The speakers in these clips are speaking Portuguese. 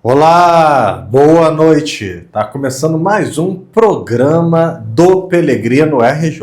Olá, boa noite. Tá começando mais um programa do Pelegrino RJ.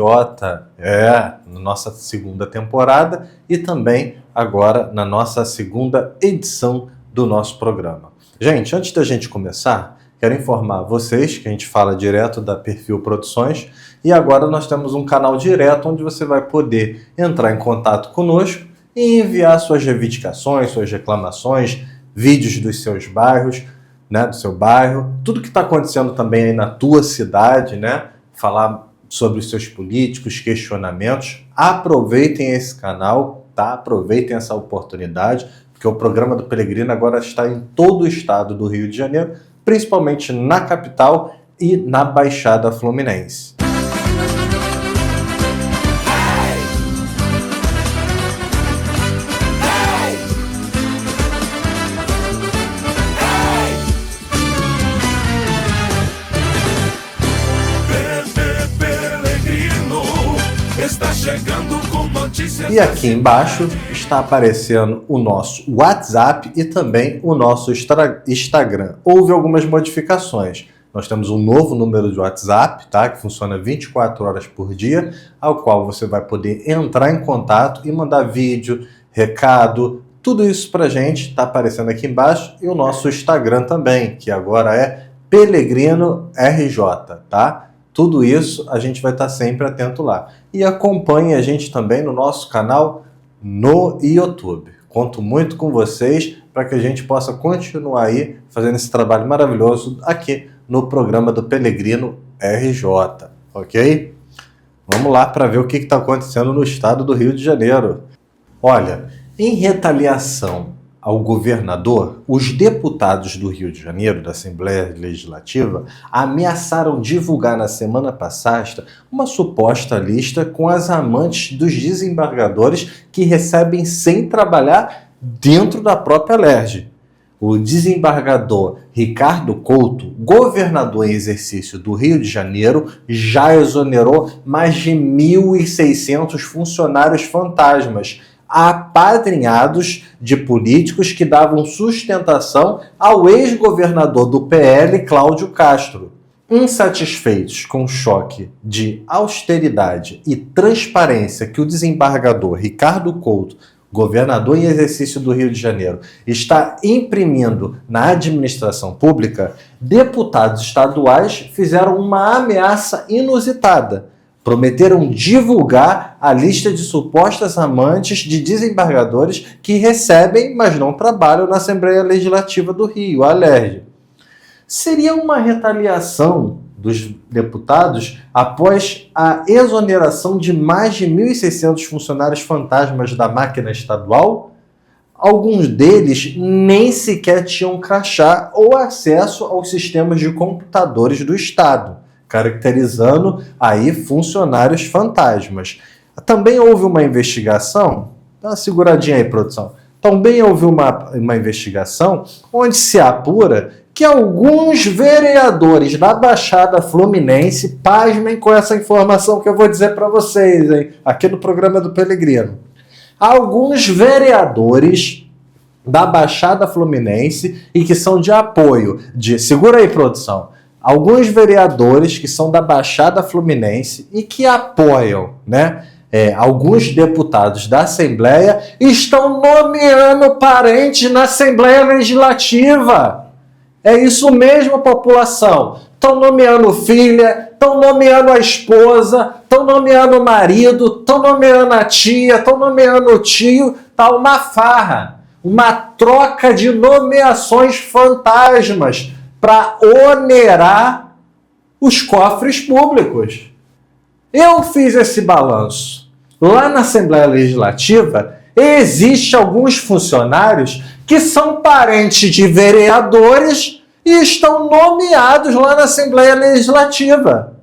Na nossa segunda temporada e também agora na nossa segunda edição do nosso programa. Gente, antes da gente começar, quero informar vocês que a gente fala direto da Perfil Produções e agora nós temos um canal direto onde você vai poder entrar em contato conosco e enviar suas reivindicações, suas reclamações, vídeos dos seus bairros, né, do seu bairro, tudo que está acontecendo também aí na tua cidade, né, falar sobre os seus políticos, questionamentos. Aproveitem esse canal, tá? Aproveitem essa oportunidade, porque o programa do Pelegrino agora está em todo o estado do Rio de Janeiro, principalmente na capital e na Baixada Fluminense. E aqui embaixo está aparecendo o nosso WhatsApp e também o nosso Instagram. Houve algumas modificações. Nós temos um novo número de WhatsApp, tá? Que funciona 24 horas por dia, ao qual você vai poder entrar em contato e mandar vídeo, recado, tudo isso pra gente, tá aparecendo aqui embaixo. E o nosso Instagram também, que agora é Pelegrino RJ, tá? Tudo isso a gente vai estar sempre atento lá. E acompanhe a gente também no nosso canal no YouTube. Conto muito com vocês para que a gente possa continuar aí fazendo esse trabalho maravilhoso aqui no programa do Pelegrino RJ, ok? Vamos lá para ver o que está acontecendo no estado do Rio de Janeiro. Olha, em retaliação ao governador, os deputados do Rio de Janeiro, da Assembleia Legislativa, ameaçaram divulgar na semana passada uma suposta lista com as amantes dos desembargadores que recebem sem trabalhar dentro da própria Alerj. O desembargador Ricardo Couto, governador em exercício do Rio de Janeiro, já exonerou mais de 1.600 funcionários fantasmas, apadrinhados de políticos que davam sustentação ao ex-governador do PL, Cláudio Castro. Insatisfeitos com o choque de austeridade e transparência que o desembargador Ricardo Couto, governador em exercício do Rio de Janeiro, está imprimindo na administração pública, deputados estaduais fizeram uma ameaça inusitada. Prometeram divulgar a lista de supostas amantes de desembargadores que recebem, mas não trabalham na Assembleia Legislativa do Rio, a Alerj. Seria uma retaliação dos deputados após a exoneração de mais de 1.600 funcionários fantasmas da máquina estadual? Alguns deles nem sequer tinham crachá ou acesso aos sistemas de computadores do Estado, caracterizando aí funcionários fantasmas. Também houve uma investigação, dá uma seguradinha aí, produção. Também houve uma investigação onde se apura que alguns vereadores da Baixada Fluminense, pasmem com essa informação que eu vou dizer para vocês, hein, aqui no programa do Pelegrino. Alguns vereadores da Baixada Fluminense e que são de apoio de... Segura aí, produção. Alguns vereadores que são da Baixada Fluminense e que apoiam, né, alguns deputados da Assembleia estão nomeando parentes na Assembleia Legislativa. É isso mesmo, população. Estão nomeando filha, estão nomeando a esposa, estão nomeando o marido, estão nomeando a tia, estão nomeando o tio. Tá uma farra, uma troca de nomeações fantasmas para onerar os cofres públicos. Eu fiz esse balanço. Lá na Assembleia Legislativa, existem alguns funcionários que são parentes de vereadores e estão nomeados lá na Assembleia Legislativa.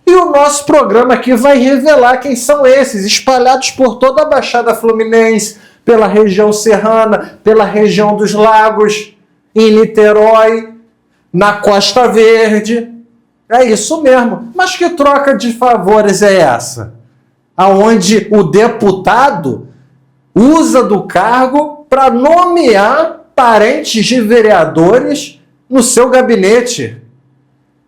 E o nosso programa aqui vai revelar quem são esses, espalhados por toda a Baixada Fluminense, pela região serrana, pela região dos lagos, em Niterói, na Costa Verde. É isso mesmo. Mas que troca de favores é essa? Aonde o deputado usa do cargo para nomear parentes de vereadores no seu gabinete.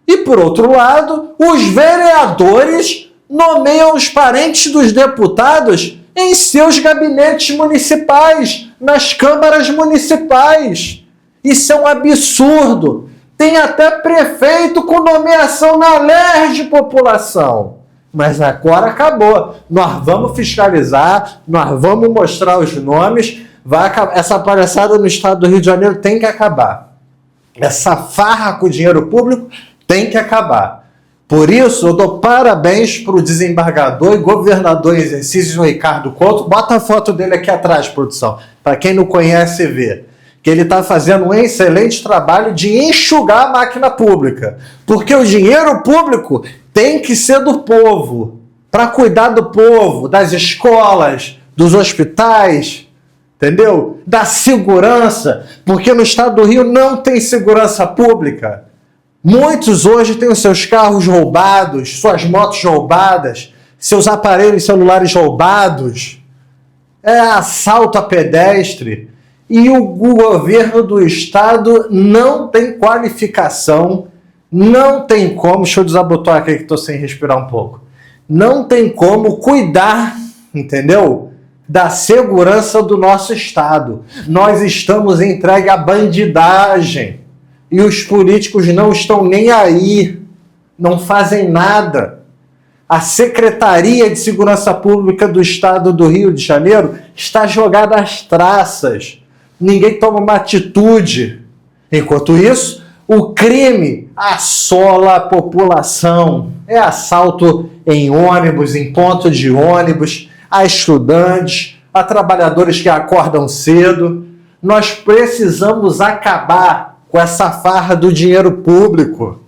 E, por outro lado, os vereadores nomeiam os parentes dos deputados em seus gabinetes municipais, nas câmaras municipais. Isso é um absurdo. Tem até prefeito com nomeação na LERJ, população. Mas agora acabou. Nós vamos fiscalizar, nós vamos mostrar os nomes. Vai acabar. Essa palhaçada no estado do Rio de Janeiro tem que acabar. Essa farra com o dinheiro público tem que acabar. Por isso, eu dou parabéns para o desembargador e governador em exercício, Ricardo Couto. Bota a foto dele aqui atrás, produção, para quem não conhece ver. Que ele está fazendo um excelente trabalho de enxugar a máquina pública. Porque o dinheiro público tem que ser do povo, para cuidar do povo, das escolas, dos hospitais, entendeu? Da segurança, porque no estado do Rio não tem segurança pública. Muitos hoje têm os seus carros roubados, suas motos roubadas, seus aparelhos celulares roubados. É assalto a pedestre. E o governo do estado não tem qualificação, não tem como, deixa eu desabotoar aqui que estou sem respirar um pouco, não tem como cuidar, entendeu? Da segurança do nosso estado. Nós estamos entregues à bandidagem e os políticos não estão nem aí, não fazem nada. A Secretaria de Segurança Pública do Estado do Rio de Janeiro está jogada às traças. Ninguém toma uma atitude. Enquanto isso, o crime assola a população. É assalto em ônibus, em ponto de ônibus, a estudantes, a trabalhadores que acordam cedo. Nós precisamos acabar com essa farra do dinheiro público.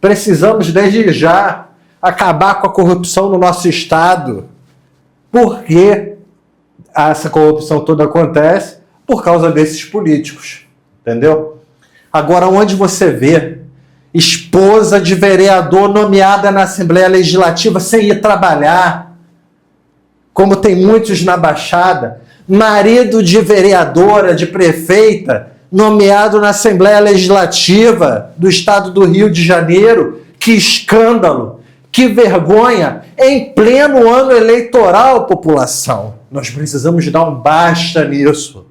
Precisamos, desde já, acabar com a corrupção no nosso estado. Por que essa corrupção toda acontece? Por causa desses políticos, entendeu? Agora, onde você vê esposa de vereador nomeada na Assembleia Legislativa sem ir trabalhar, como tem muitos na Baixada, marido de vereadora, de prefeita, nomeado na Assembleia Legislativa do Estado do Rio de Janeiro, que escândalo, que vergonha, em pleno ano eleitoral, população. Nós precisamos dar um basta nisso.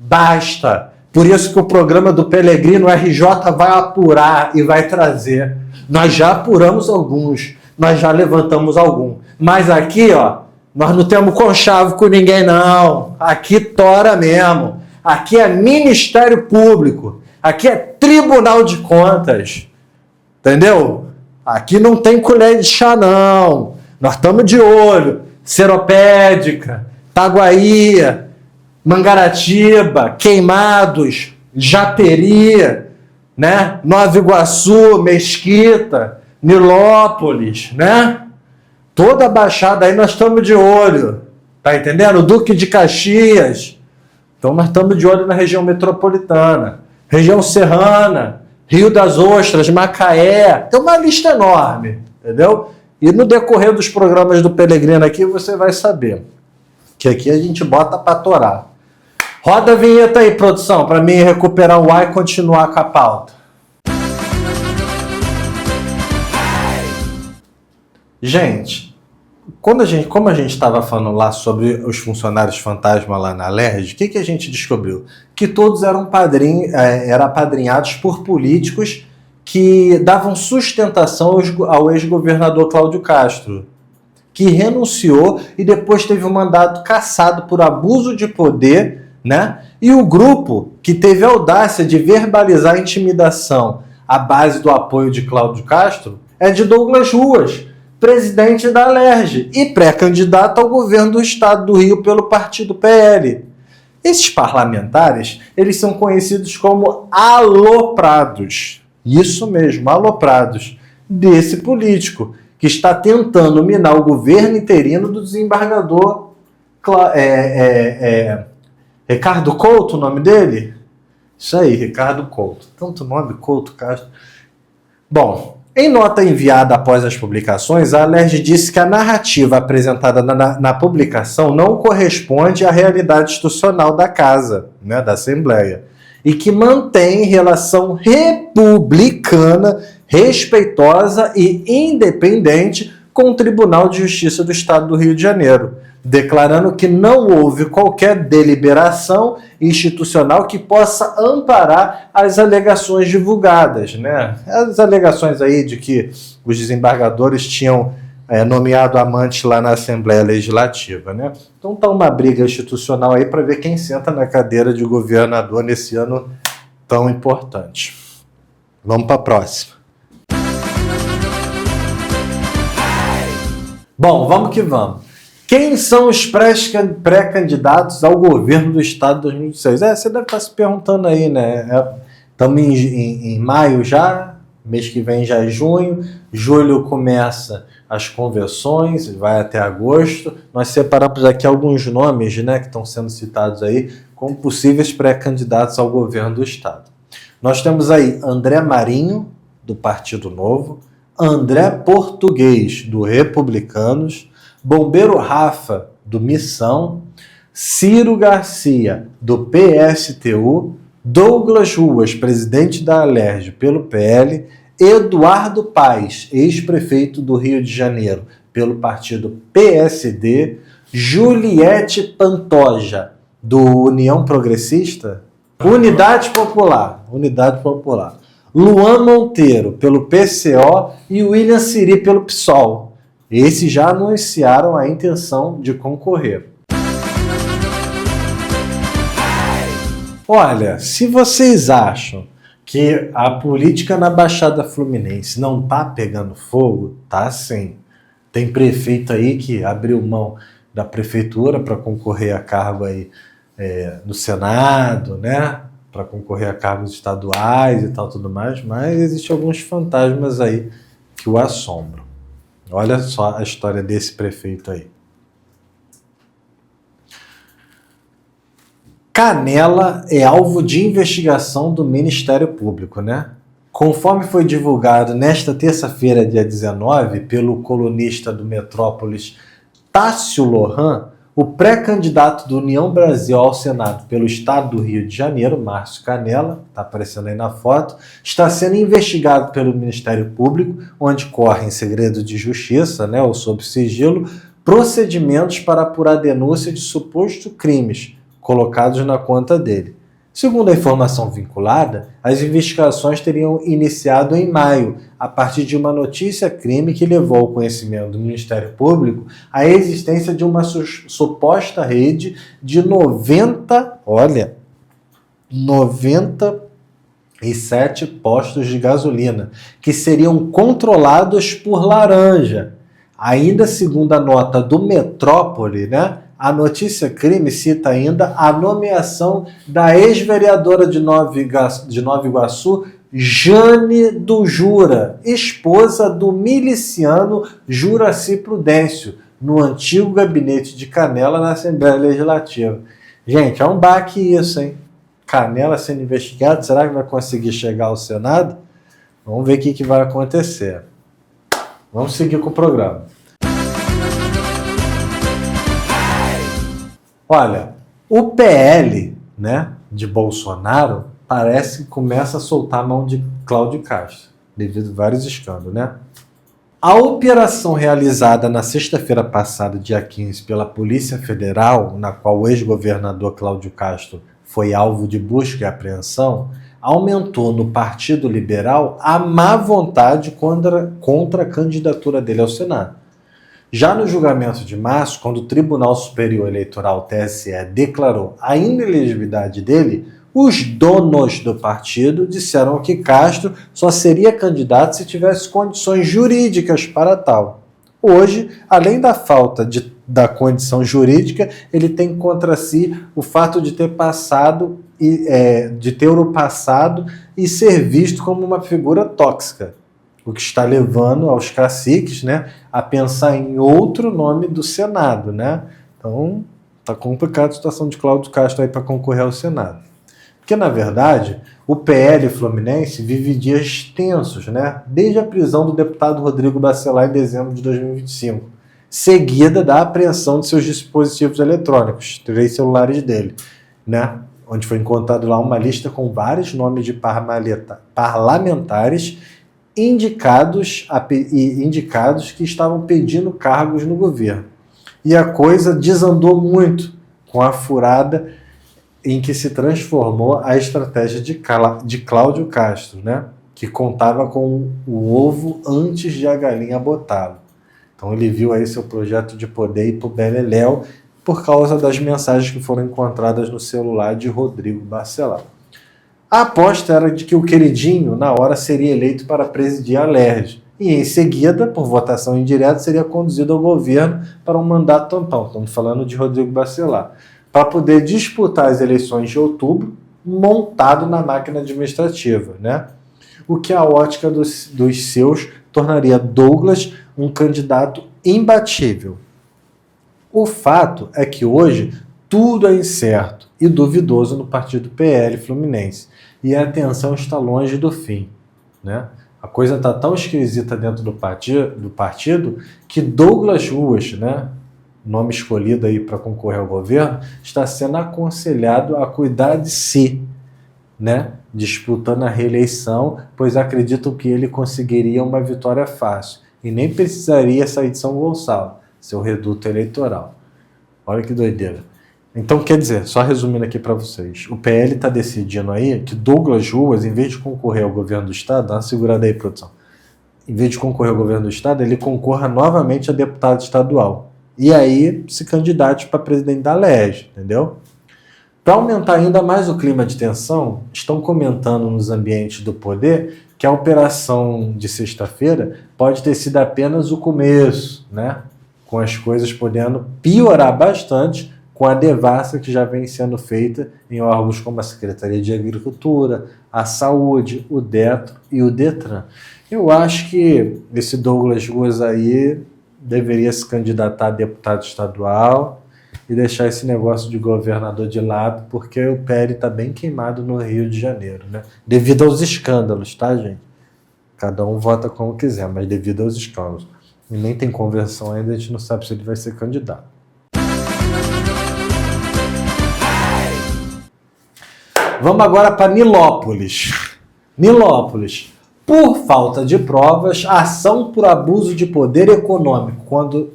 Basta. Por isso que o programa do Pelegrino RJ vai apurar e vai trazer. Nós já apuramos alguns, nós já levantamos algum. Mas aqui, ó, nós não temos conchavo com ninguém, não. Aqui tora mesmo. Aqui é Ministério Público. Aqui é Tribunal de Contas. Entendeu? Aqui não tem colher de chá, não. Nós estamos de olho. Seropédica, Itaguaí, Mangaratiba, Queimados, Japeri, né? Nova Iguaçu, Mesquita, Nilópolis, né? Toda a Baixada aí nós estamos de olho, tá entendendo? Duque de Caxias. Então nós estamos de olho na região metropolitana, região serrana, Rio das Ostras, Macaé, tem uma lista enorme, entendeu? E no decorrer dos programas do Pelegrino aqui você vai saber que aqui a gente bota pra torar. Roda a vinheta aí, produção, para mim recuperar o ar e continuar com a pauta. Gente, como a gente estava falando lá sobre os funcionários fantasma lá na LERJ, o que a gente descobriu? Que todos eram apadrinhados por políticos que davam sustentação ao ex-governador Cláudio Castro, que renunciou e depois teve o mandato cassado por abuso de poder, né? E o grupo que teve a audácia de verbalizar a intimidação à base do apoio de Cláudio Castro é de Douglas Ruas, presidente da LERJ e pré-candidato ao governo do estado do Rio pelo partido PL. Esses parlamentares, eles são conhecidos como aloprados. Isso mesmo, aloprados desse político que está tentando minar o governo interino do desembargador Ricardo Couto, o nome dele? Isso aí, Ricardo Couto. Tanto nome, Couto, Castro. Bom, em nota enviada após as publicações, a LERJ disse que a narrativa apresentada na publicação não corresponde à realidade institucional da Casa, né, da Assembleia, e que mantém relação republicana, respeitosa e independente com o Tribunal de Justiça do Estado do Rio de Janeiro, declarando que não houve qualquer deliberação institucional que possa amparar as alegações divulgadas, né? As alegações aí de que os desembargadores tinham nomeado amantes lá na Assembleia Legislativa, né? Então tá uma briga institucional aí para ver quem senta na cadeira de governador nesse ano tão importante. Vamos para a próxima. Bom, vamos que vamos. Quem são os pré-candidatos ao governo do Estado de 2026? Você deve estar se perguntando aí, né? Estamos em maio já, mês que vem já é junho, julho começa as convenções, vai até agosto. Nós separamos aqui alguns nomes, né, que estão sendo citados aí como possíveis pré-candidatos ao governo do Estado. Nós temos aí André Marinho, do Partido Novo, André Português, do Republicanos, Bombeiro Rafa, do Missão, Ciro Garcia, do PSTU, Douglas Ruas, presidente da Alerj, pelo PL, Eduardo Paes, ex-prefeito do Rio de Janeiro, pelo partido PSD, Juliette Pantoja, do União Progressista, Unidade Popular, Luan Monteiro, pelo PCO, e William Siri, pelo PSOL. Esses já anunciaram a intenção de concorrer. Olha, se vocês acham que a política na Baixada Fluminense não tá pegando fogo, tá sim. Tem prefeito aí que abriu mão da prefeitura para concorrer a cargo aí no Senado, né? Para concorrer a cargos estaduais e tal, tudo mais, mas existem alguns fantasmas aí que o assombram. Olha só a história desse prefeito aí. Canela é alvo de investigação do Ministério Público, né? Conforme foi divulgado nesta terça-feira, dia 19, pelo colunista do Metrópolis, Tássio Lohan, o pré-candidato do União Brasil ao Senado pelo Estado do Rio de Janeiro, Márcio Canela, está aparecendo aí na foto, está sendo investigado pelo Ministério Público, onde corre em segredo de justiça, né, ou sob sigilo, procedimentos para apurar denúncia de supostos crimes colocados na conta dele. Segundo a informação vinculada, as investigações teriam iniciado em maio, a partir de uma notícia-crime que levou ao conhecimento do Ministério Público a existência de uma suposta rede de 97 postos de gasolina, que seriam controlados por laranja. Ainda segundo a nota do Metrópole, né? A notícia crime cita ainda a nomeação da ex-vereadora de Nova Iguaçu, Jane do Jura, esposa do miliciano Juraci Prudêncio, no antigo gabinete de Canela na Assembleia Legislativa. Gente, é um baque isso, hein? Canela sendo investigado, será que vai conseguir chegar ao Senado? Vamos ver o que vai acontecer. Vamos seguir com o programa. Olha, o PL, né, de Bolsonaro parece que começa a soltar a mão de Cláudio Castro, devido a vários escândalos, né? A operação realizada na sexta-feira passada, dia 15, pela Polícia Federal, na qual o ex-governador Cláudio Castro foi alvo de busca e apreensão, aumentou no Partido Liberal a má vontade contra a candidatura dele ao Senado. Já no julgamento de março, quando o Tribunal Superior Eleitoral, TSE, declarou a inelegibilidade dele, os donos do partido disseram que Castro só seria candidato se tivesse condições jurídicas para tal. Hoje, além da falta da condição jurídica, ele tem contra si o fato de ter passado e ser visto como uma figura tóxica, o que está levando aos caciques, né, a pensar em outro nome do Senado, né? Então, tá complicada a situação de Cláudio Castro aí para concorrer ao Senado. Porque, na verdade, o PL Fluminense vive dias tensos, né? Desde a prisão do deputado Rodrigo Bacelar em dezembro de 2025, seguida da apreensão de seus dispositivos eletrônicos, 3 celulares dele, né? onde foi encontrado lá uma lista com vários nomes de parlamentares indicados que estavam pedindo cargos no governo. E a coisa desandou muito com a furada em que se transformou a estratégia de Cláudio Castro, né? Que contava com o ovo antes de a galinha botá-lo. Então ele viu aí seu projeto de poder ir para o beleléu por causa das mensagens que foram encontradas no celular de Rodrigo Bacelar. A aposta era de que o queridinho, na hora, seria eleito para presidir a LERJ. E em seguida, por votação indireta, seria conduzido ao governo para um mandato tampão. Estamos falando de Rodrigo Bacelar. Para poder disputar as eleições de outubro, montado na máquina administrativa, né? O que a ótica dos seus tornaria Douglas um candidato imbatível. O fato é que hoje tudo é incerto e duvidoso no partido PL Fluminense e a tensão está longe do fim, né? A coisa está tão esquisita dentro do partido que Douglas Ruas, né, nome escolhido aí para concorrer ao governo, está sendo aconselhado a cuidar de si, né, disputando a reeleição, pois acreditam que ele conseguiria uma vitória fácil e nem precisaria sair de São Gonçalo, seu reduto eleitoral. Olha que doideira. Então, quer dizer, só resumindo aqui para vocês, o PL está decidindo aí que Douglas Ruas, em vez de concorrer ao governo do Estado, dá uma segurada aí, produção, em vez de concorrer ao governo do Estado, ele concorra novamente a deputado estadual. E aí se candidate para presidente da LERJ, entendeu? Para aumentar ainda mais o clima de tensão, estão comentando nos ambientes do poder que a operação de sexta-feira pode ter sido apenas o começo, né? Com as coisas podendo piorar bastante com a devassa que já vem sendo feita em órgãos como a Secretaria de Agricultura, a Saúde, o DETRO e o DETRAN. Eu acho que esse Douglas Ruas aí deveria se candidatar a deputado estadual e deixar esse negócio de governador de lado, porque o PL está bem queimado no Rio de Janeiro, né? Devido aos escândalos, tá, gente? Cada um vota como quiser, mas devido aos escândalos. E nem tem convenção ainda, a gente não sabe se ele vai ser candidato. Vamos agora para Nilópolis. Nilópolis. Por falta de provas, a ação por abuso de poder econômico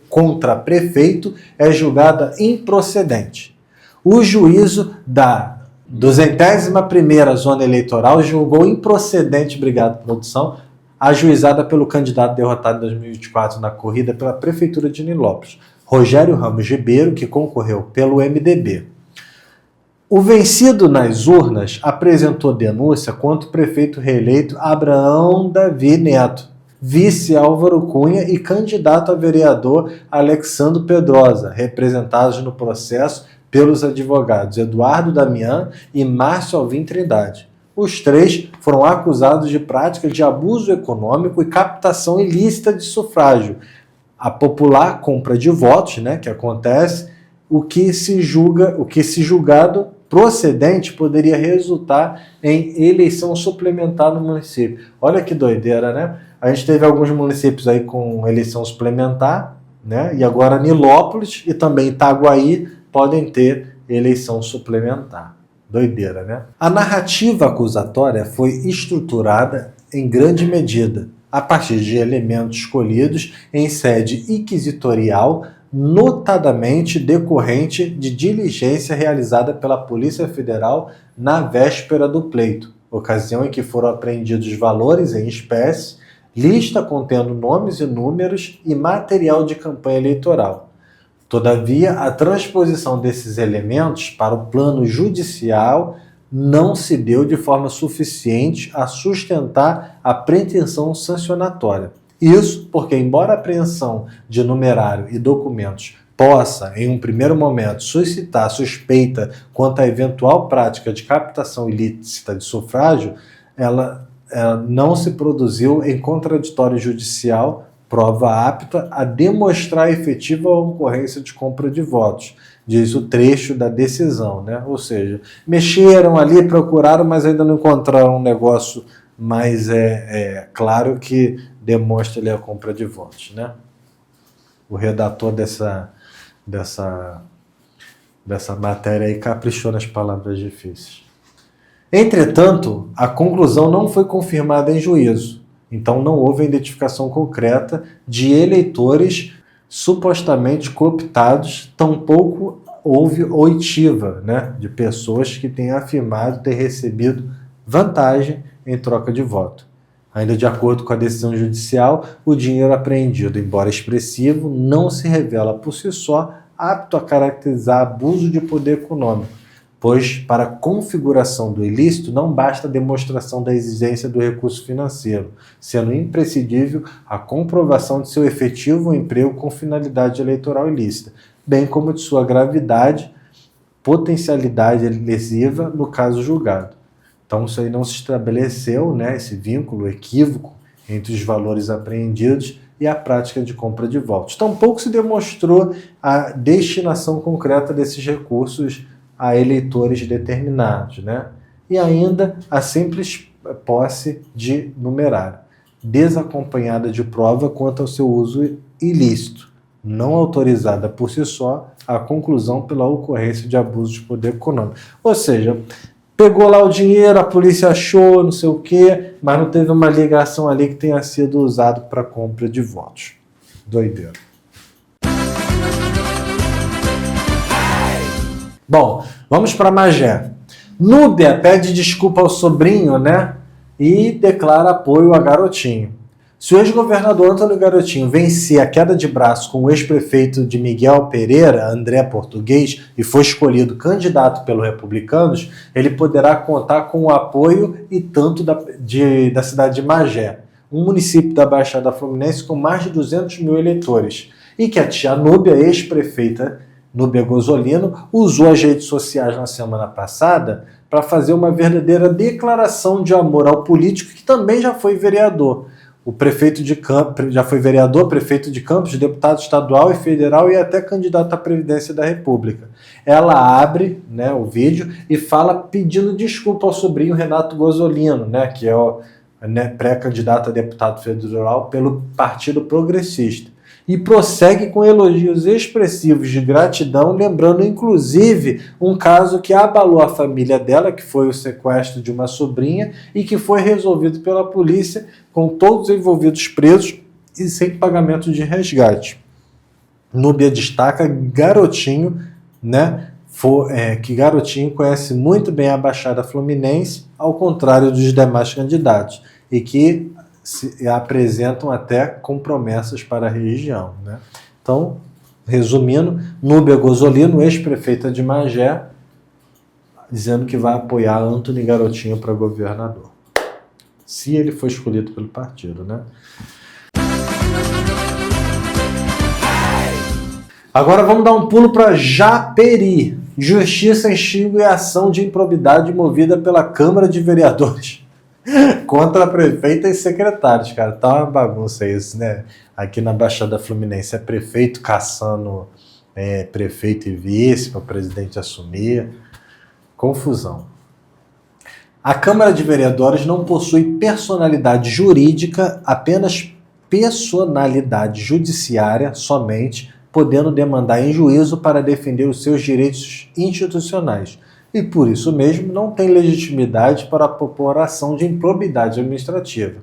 contra prefeito é julgada improcedente. O juízo da 201ª Zona Eleitoral julgou improcedente, obrigado, produção, ajuizada pelo candidato derrotado em 2024 na corrida pela Prefeitura de Nilópolis, Rogério Ramos Ribeiro, que concorreu pelo MDB. O vencido nas urnas apresentou denúncia contra o prefeito reeleito Abraão Davi Neto, vice Álvaro Cunha e candidato a vereador Alexandro Pedrosa, representados no processo pelos advogados Eduardo Damião e Márcio Alvim Trindade. Os três foram acusados de prática de abuso econômico e captação ilícita de sufrágio, a popular compra de votos, né, que acontece, o que se julgado procedente poderia resultar em eleição suplementar no município. Olha que doideira, né? A gente teve alguns municípios aí com eleição suplementar, né? E agora Nilópolis e também Itaguaí podem ter eleição suplementar. Doideira, né? A narrativa acusatória foi estruturada em grande medida a partir de elementos escolhidos em sede inquisitorial, notadamente decorrente de diligência realizada pela Polícia Federal na véspera do pleito, ocasião em que foram apreendidos valores em espécie, lista contendo nomes e números e material de campanha eleitoral. Todavia, a transposição desses elementos para o plano judicial não se deu de forma suficiente a sustentar a pretensão sancionatória. Isso porque, embora a apreensão de numerário e documentos possa, em um primeiro momento, suscitar suspeita quanto à eventual prática de captação ilícita de sufrágio, ela não se produziu em contraditório judicial, prova apta a demonstrar a efetiva ocorrência de compra de votos, diz o trecho da decisão, né? Ou seja, mexeram ali, procuraram, mas ainda não encontraram um negócio mais claro que demonstra ali a compra de votos, né? O redator dessa matéria aí caprichou nas palavras difíceis. Entretanto, a conclusão não foi confirmada em juízo, então não houve a identificação concreta de eleitores supostamente cooptados, tampouco houve oitiva, né, de pessoas que tenham afirmado ter recebido vantagem em troca de voto. Ainda de acordo com a decisão judicial, o dinheiro apreendido, embora expressivo, não se revela por si só apto a caracterizar abuso de poder econômico, pois para a configuração do ilícito não basta a demonstração da existência do recurso financeiro, sendo imprescindível a comprovação de seu efetivo emprego com finalidade eleitoral ilícita, bem como de sua gravidade, potencialidade lesiva no caso julgado. Então isso aí não se estabeleceu, né, esse vínculo equívoco entre os valores apreendidos e a prática de compra de votos. Tampouco se demonstrou a destinação concreta desses recursos a eleitores determinados, né? E ainda a simples posse de numerário, desacompanhada de prova quanto ao seu uso ilícito, não autorizada por si só a conclusão pela ocorrência de abuso de poder econômico. Ou seja, pegou lá o dinheiro, a polícia achou, não sei o quê, mas não teve uma ligação ali que tenha sido usado para compra de votos. Doideira. Bom, vamos para Magé. Núbia pede desculpa ao sobrinho, né? E declara apoio a Garotinho. Se o ex-governador Antônio Garotinho vencer a queda de braço com o ex-prefeito de Miguel Pereira, André Português, e for escolhido candidato pelos republicanos, ele poderá contar com o apoio e tanto da cidade de Magé, um município da Baixada Fluminense com mais de 200 mil eleitores, e que a tia Núbia, ex-prefeita Núbia Gozolino, usou as redes sociais na semana passada para fazer uma verdadeira declaração de amor ao político que também já foi vereador. O prefeito de Campos, já foi vereador, prefeito de Campos, deputado estadual e federal e até candidato à presidência da República. Ela abre, né, o vídeo e fala pedindo desculpa ao sobrinho Renato Gozolino, né, que é o pré-candidato a deputado federal pelo Partido Progressista. E prossegue com elogios expressivos de gratidão, lembrando inclusive um caso que abalou a família dela, que foi o sequestro de uma sobrinha e que foi resolvido pela polícia com todos os envolvidos presos e sem pagamento de resgate. Núbia destaca Garotinho, né, que Garotinho conhece muito bem a Baixada Fluminense, ao contrário dos demais candidatos, e que se apresentam até com promessas para a região, né? Então, resumindo, Núbia Gozolino, ex-prefeita de Magé, dizendo que vai apoiar Antony Garotinho para governador, se ele for escolhido pelo partido, né? Agora vamos dar um pulo para Japeri. Justiça extingue a ação de improbidade movida pela Câmara de Vereadores contra a prefeita e secretários, cara. Tá uma bagunça isso, né? Aqui na Baixada Fluminense é prefeito caçando prefeito e vice para o presidente assumir. Confusão. A Câmara de Vereadores não possui personalidade jurídica, apenas personalidade judiciária somente, podendo demandar em juízo para defender os seus direitos institucionais. E por isso mesmo não tem legitimidade para propor ação de improbidade administrativa.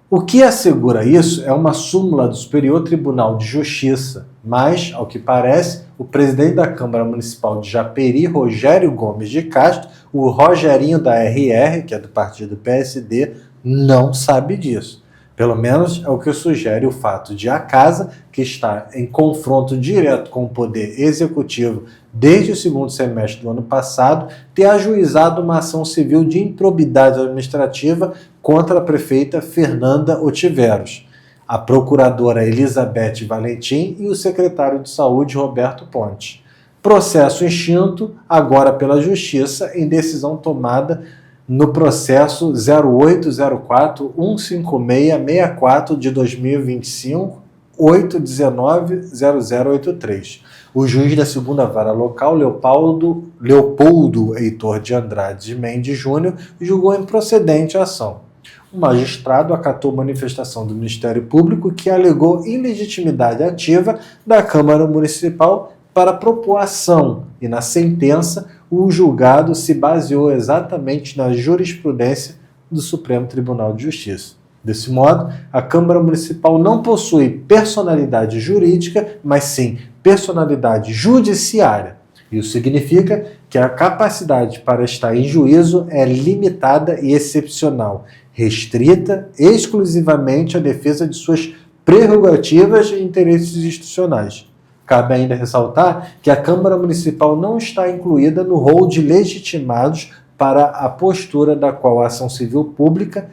O que assegura isso é uma súmula do Superior Tribunal de Justiça, mas, ao que parece, o presidente da Câmara Municipal de Japeri, Rogério Gomes de Castro, o Rogerinho da RR, que é do partido PSD, não sabe disso. Pelo menos é o que sugere o fato de a Casa, que está em confronto direto com o Poder Executivo desde o segundo semestre do ano passado, ter ajuizado uma ação civil de improbidade administrativa contra a prefeita Fernanda Otiveros, a procuradora Elizabeth Valentim e o secretário de Saúde Roberto Ponte. Processo extinto agora pela Justiça em decisão tomada no processo 0804-15664 de 2025, 819-0083. O juiz da segunda vara local, Leopoldo Heitor de Andrade de Mendes Júnior, julgou improcedente a ação. O magistrado acatou manifestação do Ministério Público que alegou ilegitimidade ativa da Câmara Municipal para propor ação, e na sentença o julgado se baseou exatamente na jurisprudência do Supremo Tribunal de Justiça. Desse modo, a Câmara Municipal não possui personalidade jurídica, mas sim personalidade judiciária. Isso significa que a capacidade para estar em juízo é limitada e excepcional, restrita exclusivamente à defesa de suas prerrogativas e interesses institucionais. Cabe ainda ressaltar que a Câmara Municipal não está incluída no rol de legitimados para a postura da qual a ação civil pública,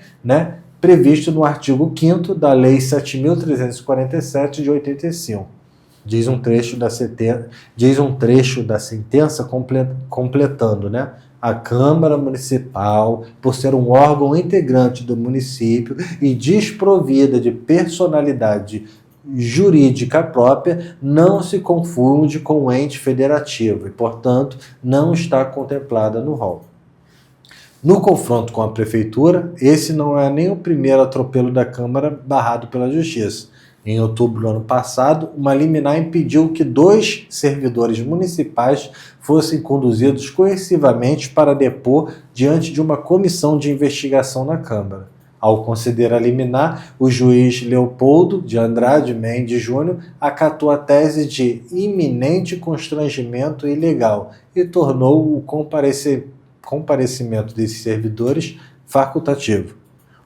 previsto no artigo 5º da Lei 7.347 de 85. Diz um trecho da sentença completando, a Câmara Municipal, por ser um órgão integrante do município e desprovida de personalidade jurídica própria, não se confunde com o ente federativo e, portanto, não está contemplada no rol. No confronto com a Prefeitura, esse não é nem o primeiro atropelo da Câmara barrado pela Justiça. Em outubro do ano passado, uma liminar impediu que 2 servidores municipais fossem conduzidos coercivamente para depor diante de uma comissão de investigação na Câmara. Ao conceder a liminar, o juiz Leopoldo de Andrade Mendes Júnior acatou a tese de iminente constrangimento ilegal e tornou o comparecimento desses servidores facultativo.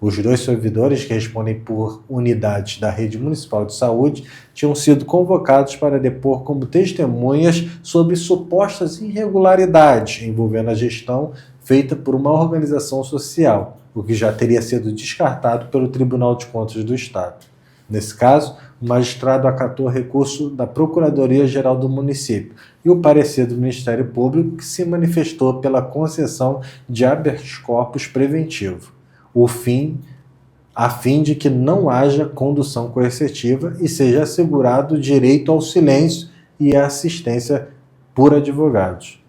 Os 2 servidores, que respondem por unidades da rede municipal de saúde, tinham sido convocados para depor como testemunhas sobre supostas irregularidades envolvendo a gestão feita por uma organização social, o que já teria sido descartado pelo Tribunal de Contas do Estado. Nesse caso, o magistrado acatou o recurso da Procuradoria-Geral do município e o parecer do Ministério Público, que se manifestou pela concessão de habeas corpus preventivo, a fim de que não haja condução coercitiva e seja assegurado o direito ao silêncio e à assistência por advogados.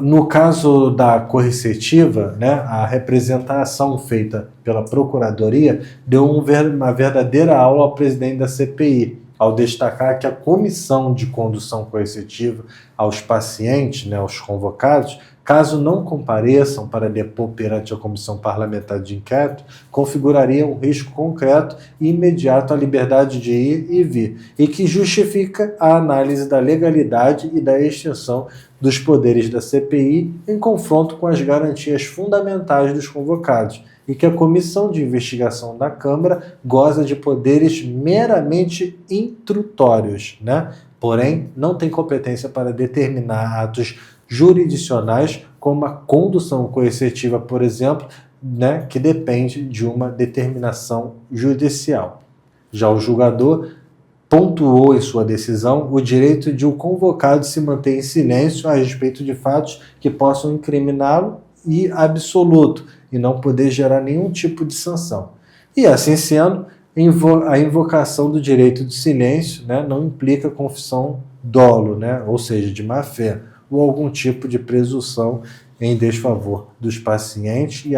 No caso da coercitiva, a representação feita pela Procuradoria deu uma verdadeira aula ao presidente da CPI, ao destacar que a comissão de condução coercitiva aos pacientes, aos convocados, caso não compareçam para depor perante a Comissão Parlamentar de Inquérito, configuraria um risco concreto e imediato à liberdade de ir e vir, e que justifica a análise da legalidade e da extinção dos poderes da CPI em confronto com as garantias fundamentais dos convocados, e que a Comissão de Investigação da Câmara goza de poderes meramente instrutórios, porém não tem competência para determinar atos jurisdicionais, como a condução coercitiva, por exemplo, que depende de uma determinação judicial. Já o julgador pontuou em sua decisão o direito de o convocado se manter em silêncio a respeito de fatos que possam incriminá-lo e absoluto, e não poder gerar nenhum tipo de sanção. E assim sendo, a invocação do direito de silêncio não implica confissão dolo, ou seja, de má-fé, ou algum tipo de presunção em desfavor dos pacientes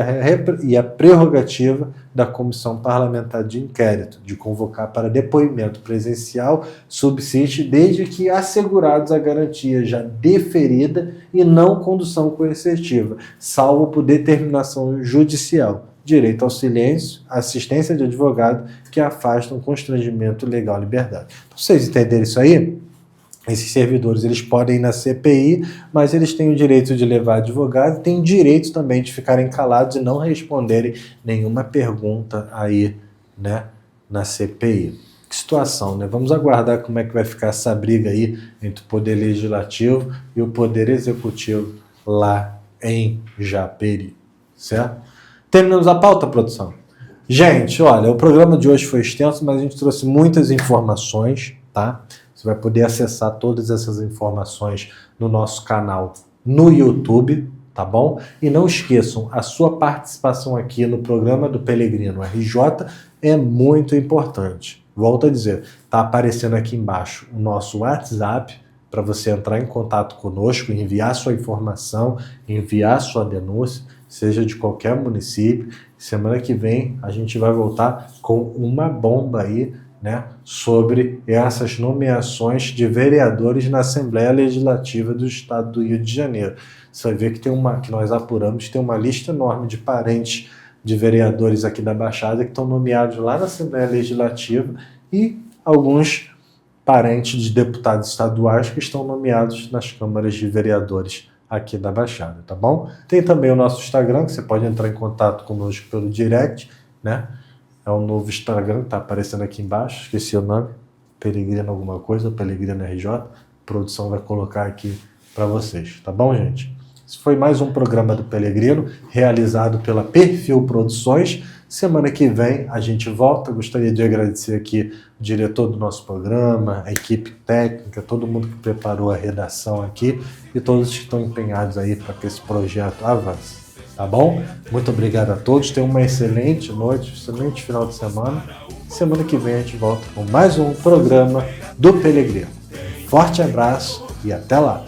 e a prerrogativa da Comissão Parlamentar de Inquérito de convocar para depoimento presencial subsiste desde que assegurados a garantia já deferida e não condução coercitiva, salvo por determinação judicial, direito ao silêncio, assistência de advogado que afastam constrangimento legal e liberdade. Então, vocês entenderam isso aí? Esses servidores, eles podem ir na CPI, mas eles têm o direito de levar advogado, têm o direito também de ficarem calados e não responderem nenhuma pergunta aí, na CPI. Que situação, Vamos aguardar como é que vai ficar essa briga aí entre o Poder Legislativo e o Poder Executivo lá em Japeri, certo? Terminamos a pauta, produção? Gente, olha, o programa de hoje foi extenso, mas a gente trouxe muitas informações, tá? Você vai poder acessar todas essas informações no nosso canal no YouTube, tá bom? E não esqueçam, a sua participação aqui no programa do Pelegrino RJ é muito importante. Volto a dizer, tá aparecendo aqui embaixo o nosso WhatsApp para você entrar em contato conosco, enviar sua informação, enviar sua denúncia, seja de qualquer município. Semana que vem a gente vai voltar com uma bomba aí, né, sobre essas nomeações de vereadores na Assembleia Legislativa do Estado do Rio de Janeiro. Você vai ver que que nós apuramos, tem uma lista enorme de parentes de vereadores aqui da Baixada que estão nomeados lá na Assembleia Legislativa e alguns parentes de deputados estaduais que estão nomeados nas câmaras de vereadores aqui da Baixada, tá bom? Tem também o nosso Instagram, que você pode entrar em contato conosco pelo direct, né? É o novo Instagram que tá aparecendo aqui embaixo, esqueci o nome, Pelegrino alguma coisa, Pelegrino RJ, a produção vai colocar aqui para vocês, tá bom, gente? Esse foi mais um programa do Pelegrino, realizado pela Perfil Produções. Semana que vem a gente volta. Gostaria de agradecer aqui o diretor do nosso programa, a equipe técnica, todo mundo que preparou a redação aqui e todos que estão empenhados aí para que esse projeto avance. Tá bom? Muito obrigado a todos. Tenham uma excelente noite, excelente final de semana. Semana que vem a gente volta com mais um programa do Pelegrino. Forte abraço e até lá!